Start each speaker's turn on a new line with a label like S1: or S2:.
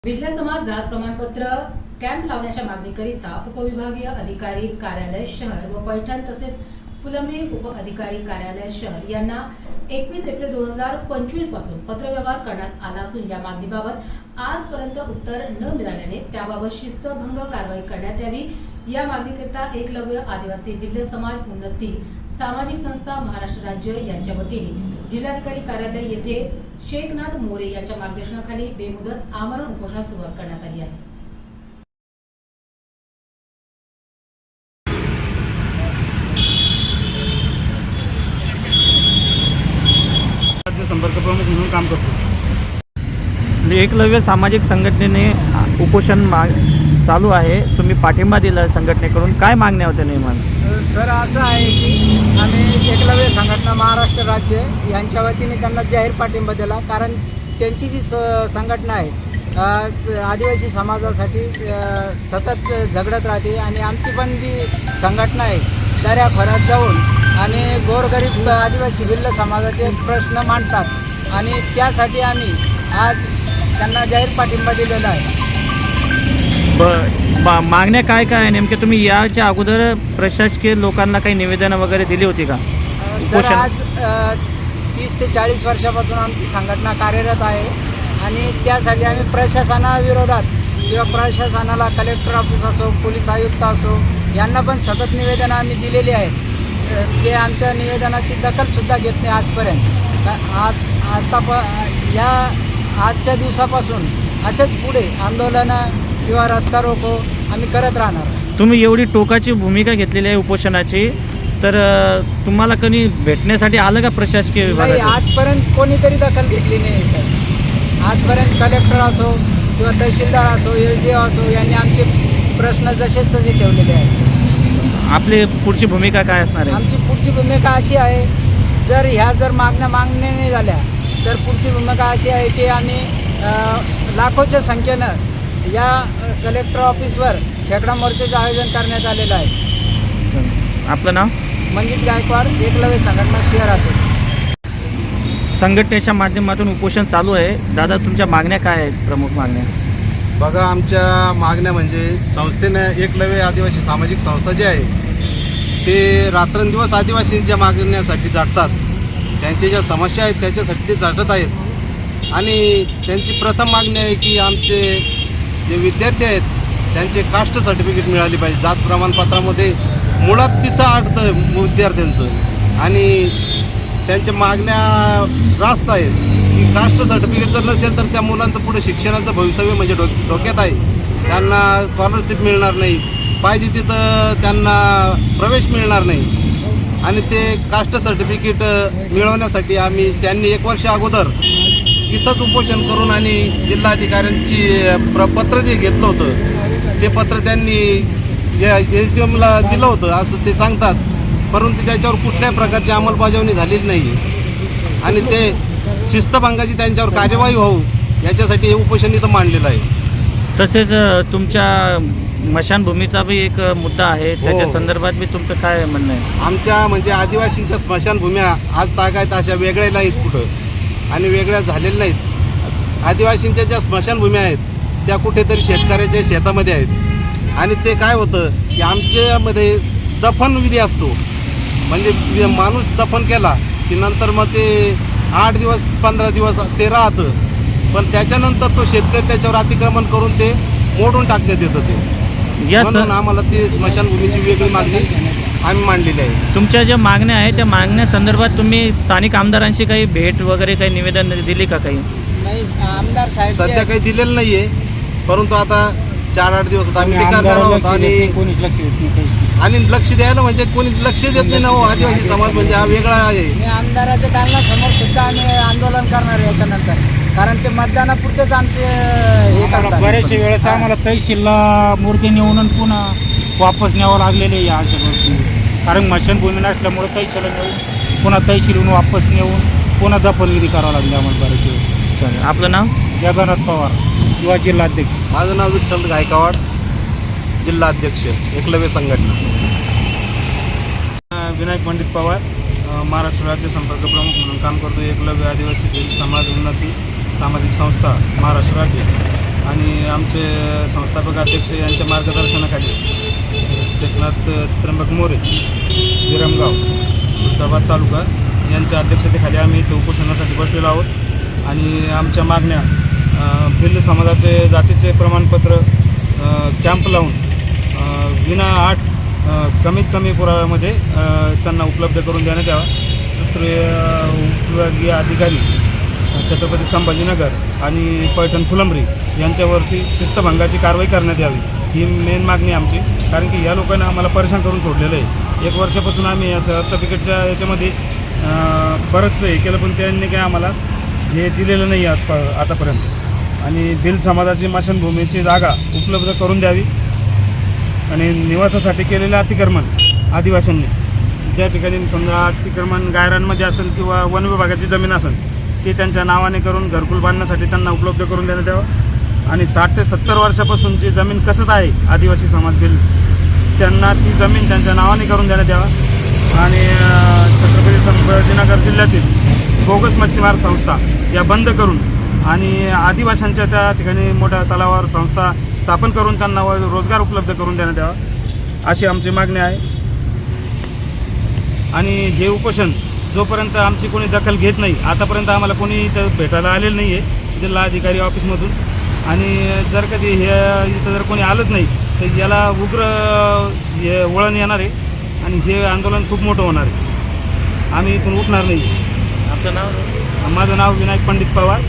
S1: भिल्ल समाज जात प्रमाणपत्र कॅम्प लावण्याच्या मागणीकरिता उपविभागीय अधिकारी कार्यालय शहर व पैठण तसेच फुलंब्री उप अधिकारी कार्यालय शहर यांना 21 एप्रिल 2025 पासून पत्रव्यवहार करण्यात आला असून या मागणीबाबत आजपर्यंत उत्तर न मिळाल्याने त्याबाबत शिस्तभंग कारवाई करण्यात यावी। या मागणीकरिता एकलव्य आदिवासी भिल्ल समाज उन्नती सामाजिक संस्था महाराष्ट्र राज्य यांच्या वतीने जिल्हाधिकारी कार्यालय येथे शेखनाथ मोरे यांच्या मार्गदर्शनाखाली बेमुदत आमरण उपोषणास सुरुवात करण्यात आली आहे।
S2: राज्य संपर्क प्रमुख म्हणून काम करतो।
S3: एकलव्य सामाजिक संघटनेने उपोषण चालू आहे, तुम्ही पाठिंबा दिला संघटनेकडून, काय मागण्या होत्या नेमका?
S4: सर असं आहे की आम्ही एकलव्य संघटना महाराष्ट्र राज्य यांच्या वतीने त्यांना जाहीर पाठिंबा दिला, कारण त्यांची जी संघटना आहे आदिवासी समाजासाठी सतत झगडत राहते आणि आमची पण जी संघटना आहे दऱ्या खोऱ्यात जाऊन आणि गोरगरीब आदिवासी भिल्ल समाजाचे प्रश्न मांडतात आणि त्यासाठी आम्ही आज त्यांना जाहीर पाठिंबा दिलेला आहे।
S3: मागण्या काय काय आहे नेमके? तुम्ही याच्या अगोदर प्रशासकीय लोकांना काही निवेदन वगैरे दिली होती का?
S4: सर आज 30 ते 40 वर्षापासून आमची संघटना कार्यरत आहे आणि त्यासाठी आम्ही प्रशासनाविरोधात किंवा प्रशासनाला कलेक्टर ऑफिस असो पोलीस आयुक्त असो यांना पण सतत निवेदनं आम्ही दिलेली आहेत। ते आमच्या निवेदनाची दखलसुद्धा घेत नाही आजपर्यंत। आजच्या दिवसापासून असेच पुढे आंदोलनं किंवा रस्ता रोको आम्ही करत राहणार।
S3: तुम्ही एवढी टोकाची भूमिका घेतलेली आहे उपोषणाची, तर तुम्हाला कधी भेटण्यासाठी आलं का प्रशासकीय
S4: नाही,
S3: विभागाचं?
S4: आजपर्यंत कोणीतरी दखल घेतली नाही सर। आजपर्यंत कलेक्टर असो किंवा तहसीलदार असो LDO असो यांनी आमचे प्रश्न जसेच तसे ठेवलेले आहेत।
S3: आपली पुढची भूमिका काय असणार आहे?
S4: आमची पुढची भूमिका अशी आहे, जर मागण्या नाही झाल्या तर पुढची भूमिका अशी आहे की आम्ही लाखोच्या संख्येनं या कलेक्टर ऑफिसवर खेकडा मोर्चाचं आयोजन करण्यात आलेलं आहे।
S3: आपलं नाव?
S4: मंजित गायकवाड, एकलव्य संघटना शहरातून।
S3: संघटनेच्या माध्यमातून उपोषण चालू आहे। दादा, तुमच्या मागण्या काय आहेत, प्रमुख मागण्या?
S2: बघा, आमच्या मागण्या म्हणजे संस्थेनं एकलव्य आदिवासी सामाजिक संस्था जी आहे ते रात्रंदिवस आदिवासींच्या मागण्यासाठी झटतात। त्यांच्या ज्या समस्या आहेत त्याच्यासाठी ते झटत आहेत आणि त्यांची प्रथम मागणी आहे की आमचे जे विद्यार्थी आहेत त्यांचे कास्ट सर्टिफिकेट मिळाली पाहिजे। जात प्रमाणपत्रामध्ये मुळात तिथं अडतं विद्यार्थ्यांचं आणि त्यांच्या मागण्या रास्त आहेत की कास्ट सर्टिफिकेट जर नसेल तर त्या मुलांचं पुढे शिक्षणाचं भवितव्य म्हणजे धोक्यात आहे। त्यांना स्कॉलरशिप मिळणार नाही, पाहिजे तिथं त्यांना प्रवेश मिळणार नाही आणि ते कास्ट सर्टिफिकेट मिळवण्यासाठी त्यांनी 1 वर्ष अगोदर इथंच उपोषण करून आणि जिल्हाधिकाऱ्यांची पत्र जे घेतलं होतं ते पत्र त्यांनी SDMला दिलं होतं असं ते सांगतात, परंतु त्याच्यावर कुठल्याही प्रकारची अंमलबजावणी झालेली नाही आणि ते शिस्तभंगाची त्यांच्यावर कार्यवाही होऊ याच्यासाठी हे उपोषण इथं मांडलेलं आहे।
S3: तसेच तुमच्या स्मशानभूमीचा बी एक मुद्दा आहे, त्याच्या संदर्भात बी तुमचं काय म्हणणं आहे?
S2: आमच्या म्हणजे आदिवासींच्या स्मशानभूम्या आज तागायत अशा वेगळ्या नाहीत कुठं आणि वेगळ्या झालेल्या नाहीत। आदिवासींच्या ज्या स्मशानभूम्या आहेत त्या कुठेतरी शेतकऱ्याच्या शेतामध्ये आहेत आणि ते काय होतं की आमच्यामध्ये दफनविधी असतो, म्हणजे माणूस दफन केला की नंतर मग ते 8 दिवस 15 दिवस ते राहतं, पण त्याच्यानंतर तो शेतकरी त्याच्यावर अतिक्रमण करून ते मोडून टाकण्यात येतं ते। म्हणून आम्हाला ती स्मशानभूमीची वेगळी मागणी आम्ही मांडलेली आहे।
S3: तुमच्या ज्या मागण्या आहेत त्या मागण्या संदर्भात तुम्ही स्थानिक आमदारांशी काही भेट वगैरे काही निवेदन दिली का? काही
S4: नाही, आमदार साहेब
S2: सध्या काही दिलेलं नाही आहे, परंतु आता 4-8 दिवसात आम्ही ते करणार आहोत आणि लक्ष द्यायला म्हणजे कोणी लक्ष देत नाही ना हो। आदिवासी समाज म्हणजे हा वेगळा आहे।
S4: आमदाराच्या दालनासमोर सुद्धा आम्ही आंदोलन करणार आहे याच्यानंतर, कारण ते मतदानापुरतेच आमचे हे करतात।
S5: बऱ्याचशा वेळेस आम्हाला तहसीलला मूर्ती नेऊन पुन्हा वापस न्यावं लागलेले या अशा गोष्टी, कारण स्मशानभूमी नसल्यामुळे तहसीलला नेऊन पुन्हा तहसीलहून वापस नेऊन पुन्हा दफनविधी करावं लागली आम्हाला बरेच वेळेस।
S3: चालेल, आपलं नाव?
S5: जगन्नाथ पवार, युवा जिल्हाध्यक्ष।
S2: माझं नाव विठ्ठल गायकवाड, जिल्हाध्यक्ष एकलव्य संघटना।
S5: विनायक पंडित पवार, महाराष्ट्र राज्य संपर्क प्रमुख म्हणून काम करतो। एकलव्य आदिवासी समाज उन्नती सामाजिक संस्था महाराष्ट्र राज्य।
S6: आणि आमचे संस्थापक अध्यक्ष यांच्या मार्गदर्शनाखाली शेखनाथ त्र्यंबक मोरे विरमगाव खुलताबाद तालुका यांच्या अध्यक्षतेखाली आम्ही इथे उपोषणासाठी बसलेलो आहोत आणि आमच्या मागण्या भिल्ल समाजाचे जातीचे प्रमाणपत्र कॅम्प लावून विना आठ कमीत कमी पुराव्यामध्ये त्यांना उपलब्ध करून देण्यात यावा. दुसरे उपविभागीय अधिकारी छत्रपती संभाजीनगर आणि पैठण फुलंब्री यांच्यावरती शिस्तभंगाची कारवाई करण्यात यावी ही मेन मागणी आमची. कारण की या लोकांना आम्हाला परेशान करून सोडलेलं आहे. 1 वर्षापासून आम्ही या सर्टिफिकेटच्या याच्यामध्ये बरंच हे केलं पण त्यांनी काय आम्हाला हे दिलेलं नाही आतापर्यंत. आणि भिल्ल समाजाची स्मशानभूमीची जागा उपलब्ध करून द्यावी आणि निवासासाठी केलेलं अतिक्रमण आदिवासींनी ज्या ठिकाणी समजा अतिक्रमण गायरांमध्ये असेल किंवा वन विभागाची जमीन असेल ती त्यांच्या नावाने करून घरकुल बांधण्यासाठी त्यांना उपलब्ध करून देण्यात यावं. आणि 60 ते 70 वर्षापासून जी जमीन कसत आहे आदिवासी समाज भिल्ल त्यांना ती जमीन त्यांच्या नावाने करून देण्यात यावा. आणि छत्रपती संभाजीनगर जिल्ह्यातील बोगस मच्छीमार संस्था या बंद करून आणि आदिवासींच्या त्या ठिकाणी मोठ्या तलावावर संस्था स्थापन करून त्यांना रोजगार उपलब्ध करून देण्यात यावा अशी आमची मागणी आहे. आणि हे उपोषण जोपर्यंत आमची कोणी दखल घेत नाही, आतापर्यंत आम्हाला कोणी इथं भेटायला आलेलं नाही आहे जिल्हा अधिकारी ऑफिसमधून. आणि जर कधी हे इथं जर कोणी आलंच नाही तर याला उग्र हे वळण येणार आहे आणि हे आंदोलन खूप मोठं होणार आहे. आम्ही इथून उठणार नाही.
S3: आपलं नाव?
S6: माझं नाव विनायक पंडित पवार.